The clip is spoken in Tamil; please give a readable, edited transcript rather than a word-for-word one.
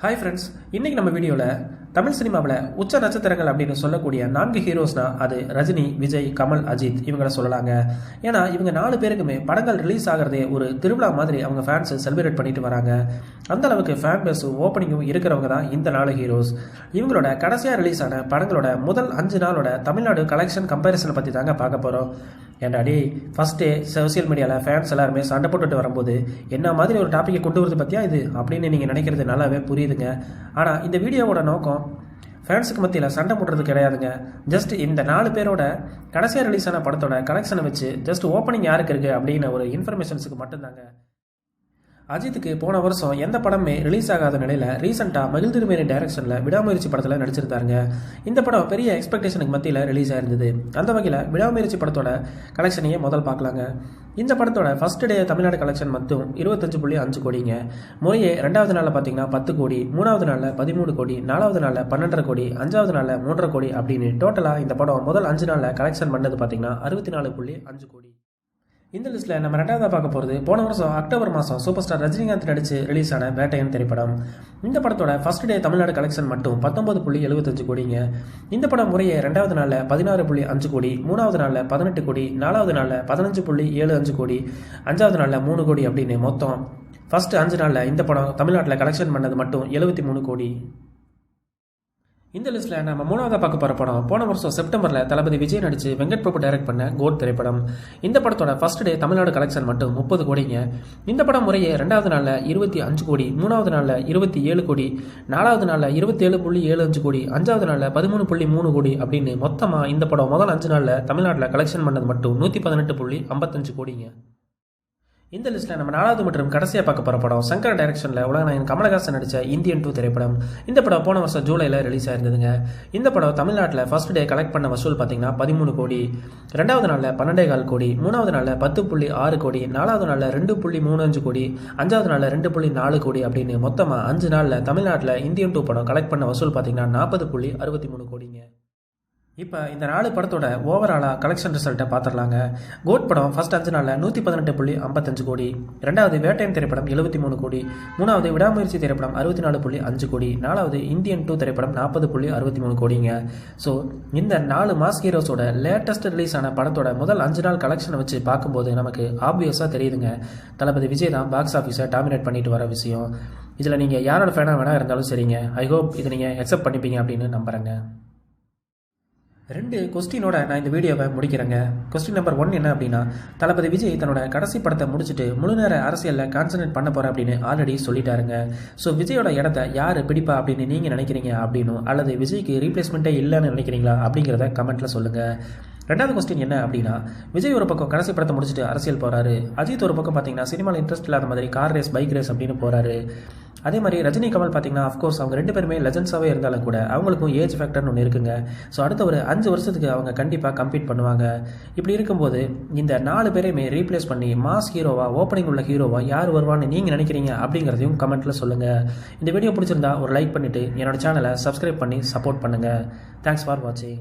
ஹாய் ஃப்ரெண்ட்ஸ், இன்றைக்கி நம்ம வீடியோவில் தமிழ் சினிமாவில் உச்ச நட்சத்திரங்கள் அப்படின்னு சொல்லக்கூடிய 4 ஹீரோஸ்னால் அது ரஜினி, விஜய், கமல், அஜித் இவங்களை சொல்லலாங்க. ஏன்னா இவங்க 4 பேருக்குமே படங்கள் ரிலீஸ் ஆகிறதே ஒரு திருவிழா மாதிரி அவங்க ஃபேன்ஸு செலிப்ரேட் பண்ணிட்டு வராங்க. அந்த அளவுக்கு ஃபேன் பேஸும் ஓப்பனிங்கும் இருக்கிறவங்க தான் இந்த 4 ஹீரோஸ். இவங்களோட கடைசியாக ரிலீஸ் ஆன படங்களோட முதல் 5 நாளோட தமிழ்நாடு கலெக்ஷன் கம்பேரிசனை பற்றி தாங்க பார்க்க போகிறோம். ஏன்டாடி ஃபஸ்ட் டே சோசியல் மீடியாவில் ஃபேன்ஸ் எல்லாருமே சண்டை போட்டுட்டு வரும்போது என்ன மாதிரி ஒரு டாப்பிக்கை கொண்டு வரது பற்றியா இது அப்படின்னு நீங்கள் நினைக்கிறது நல்லாவே புரியுதுங்க. ஆனால் இந்த வீடியோவோட நோக்கம் ஃபேன்ஸுக்கு மத்தியில் சண்டை போடுறது கிடையாதுங்க. ஜஸ்ட் இந்த 4 பேரோட கடைசியாக ரிலீஸ் ஆன படத்தோட கலெக்ஷனை வச்சு ஜஸ்ட் ஓப்பனிங் யாருக்கு இருக்குது அப்படின்னு ஒரு இன்ஃபர்மேஷன்ஸுக்கு மட்டும்தாங்க. அஜித்துக்கு போன வருஷம் எந்த படமே ரிலீஸ் ஆகாத நிலையில் ரீசெண்டாக மகிழ் திருமேனி டைரக்ஷனில் விடாமுயற்சி படத்தில் நடிச்சிருந்தாருங்க. இந்த படம் பெரிய எக்ஸ்பெக்டேஷனுக்கு மத்தியில் ரிலீஸ் ஆயிருந்தது. அந்த வகையில் விடாமுயற்சி படத்தோட கலெக்ஷனையே முதல் பார்க்கலாங்க. இந்த படத்தோட ஃபர்ஸ்ட் டே தமிழ்நாடு கலெக்ஷன் மட்டும் 25.5 கோடிங்க. முறையே 2வது நாளில் பார்த்தீங்கன்னா 10 கோடி, 3வது நாளில் 13 கோடி, 4வது நாளில் 12.5 கோடி, 5வது நாளில் 3.5 கோடி அப்படின்னு டோட்டலாக இந்த படம் முதல் 5 நாளில் கலெக்ஷன் பண்ணது பார்த்தீங்கன்னா 64.5 கோடி. இந்த லிஸ்ட்டில் நம்ம 2வது பார்க்க போகிறது போன வருஷம் அக்டோபர் மாதம் சூப்பர் ஸ்டார் ரஜினிகாந்த் நடித்து ரிலீஸ் ஆன வேட்டையன் திரைப்படம். இந்த படத்தோட ஃபர்ஸ்ட் டே தமிழ்நாடு கலெக்ஷன் மட்டும் 19.75 கோடிங்க. இந்த படம் முறையே 2வது நாளில் 16.5 கோடி, 3வது நாளில் 18 கோடி, 4வது நாளில் 15.75 கோடி, 5வது நாளில் 3 கோடி அப்படின்னு மொத்தம் ஃபர்ஸ்ட் 5 நாளில் இந்த படம் தமிழ்நாட்டில் கலெக்ஷன் பண்ணது மட்டும் 73 கோடி. இந்த லிஸ்ட்டில் நம்ம 3வது பார்க்க போகிற படம் போன வருஷம் செப்டம்பரில் தளபதி விஜய் நடித்து வெங்கட் பிரபு டைரக்ட் பண்ண கோட் திரைப்படம். இந்த படத்தோட ஃபர்ஸ்ட் டே தமிழ்நாடு கலெக்ஷன் மட்டும் 30 கோடிங்க. இந்த படம் முறையே 2வது நாளில் 25 கோடி, 3வது நாளில் 27 கோடி, 4வது நாளில் 27.75 கோடி, 5வது நாளில் 13.3 கோடி அப்படின்னு மொத்தமாக இந்த படம் முதல் 5 நாளில் தமிழ்நாட்டில் கலெக்ஷன் பண்ணது மட்டும் 118.55 கோடிங்க. இந்த லிஸ்ட்டில் நம்ம 4வது மற்றும் கடைசியாக பார்க்க போகிற படம் சங்கர் டைரக்ஷனில் உலகநாயகன் கமலஹாசன் நடித்த இந்தியன் 2 திரைப்படம். இந்த படம் போன வருஷம் ஜூலையில் ரிலீஸ் ஆயிருந்ததுங்க. இந்த படம் தமிழ்நாட்டில் ஃபர்ஸ்ட் டே கலெக்ட் பண்ண வசூல் பார்த்தீங்கன்னா 13 கோடி, 2வது நாளில் 12.25 கோடி, 3வது நாளில் 10.6 கோடி, 4வது நாளில் 2.35 கோடி, 5வது நாளில் 2.4 கோடி அப்படின்னு மொத்தமாக 5 நாளில் தமிழ்நாட்டில் இந்தியன் 2 படம் கலெக்ட் பண்ண வசூல் பார்த்தீங்கன்னா 40.63 கோடிங்க. இப்போ இந்த 4 படத்தோட ஓவராலாக கலெக்ஷன் ரிசல்ட்டை பார்த்துடலாங்க. கோட் படம் ஃபர்ஸ்ட் 5 நாளில் 118.55 கோடி, 2வது வேட்டையன் திரைப்படம் 73 கோடி, 3வது விடாமுயற்சி திரைப்படம் 64.5 கோடி, 4வது இந்தியன் 2 திரைப்படம் 40.63 கோடிங்க. ஸோ இந்த 4 மாஸ் ஹீரோஸோட லேட்டஸ்ட் ரிலீஸ் ஆன படத்தோட முதல் 5 நாள் கலெக்ஷனை வச்சு பார்க்கும்போது நமக்கு ஆப்வியஸாக தெரியுதுங்க, தளபதி விஜய் தான் பாக்ஸ் ஆஃபீஸை டாமினேட் பண்ணிட்டு வர விஷயம். இதில் நீங்கள் யாரோட ஃபேனாக வேணா இருந்தாலும் சரிங்க, ஐ ஹோப் இதை நீங்கள் அக்செப்ட் பண்ணிப்பீங்க அப்படின்னு நம்புகிறேங்க. 2 கொஸ்டினோட நான் இந்த வீடியோவை முடிக்கிறேங்க. கொஸ்டின் நம்பர் 1 என்ன அப்படின்னா, தளபதி விஜய் தன்னோட கடைசி படத்தை முடிச்சுட்டு முழு நேர அரசியலில் கான்சன்ட்ரேட் பண்ண போகிறேன் அப்படின்னு ஆல்ரெடி சொல்லிட்டாருங்க. ஸோ விஜயோட இடத்த யார் பிடிப்பா அப்படின்னு நீங்கள் நினைக்கிறீங்க அப்படின்னும், அல்லது விஜய்க்கு ரீப்ளேஸ்மெண்ட்டே இல்லைன்னு நினைக்கிறீங்களா அப்படிங்கிறத கமெண்ட்டில் சொல்லுங்கள். 2வது கொஸ்டின் என்ன அப்படின்னா, விஜய் ஒரு பக்கம் கடைசி படத்தை முடிச்சுட்டு அரசியல் போகிறாரு, அஜித் ஒரு பக்கம் பார்த்தீங்கன்னா சினிமாவில் இன்ட்ரெஸ்ட் இல்லாத மாதிரி கார் ரேஸ், பைக் ரேஸ் அப்படின்னு போகிறாரு. அதே மாதிரி ரஜினி, கமல் பார்த்தீங்கன்னா அஃப்கோர்ஸ் அவங்க 2 பேருமே லெஜண்ட்ஸாகவே இருந்தாலும் கூட அவங்களுக்கும் ஏஜ் ஃபேக்டர்னு ஒன்று இருக்குங்க. ஸோ அடுத்த ஒரு 5 வருஷத்துக்கு அவங்க கண்டிப்பாக கம்பீட் பண்ணுவாங்க. இப்படி இருக்கும்போது இந்த 4 பேரையுமே ரீப்ளேஸ் பண்ணி மாஸ் ஹீரோவா, ஓப்பனிங் உள்ள ஹீரோவா யார் வருவான்னு நீங்கள் நினைக்கிறீங்க அப்படிங்கிறதையும் கமெண்ட்டில் சொல்லுங்கள். இந்த வீடியோ பிடிச்சிருந்தா ஒரு லைக் பண்ணிவிட்டு என்னோட சேனலை சப்ஸ்கிரைப் பண்ணி சப்போர்ட் பண்ணுங்கள். தேங்க்ஸ் ஃபார் வாட்சிங்.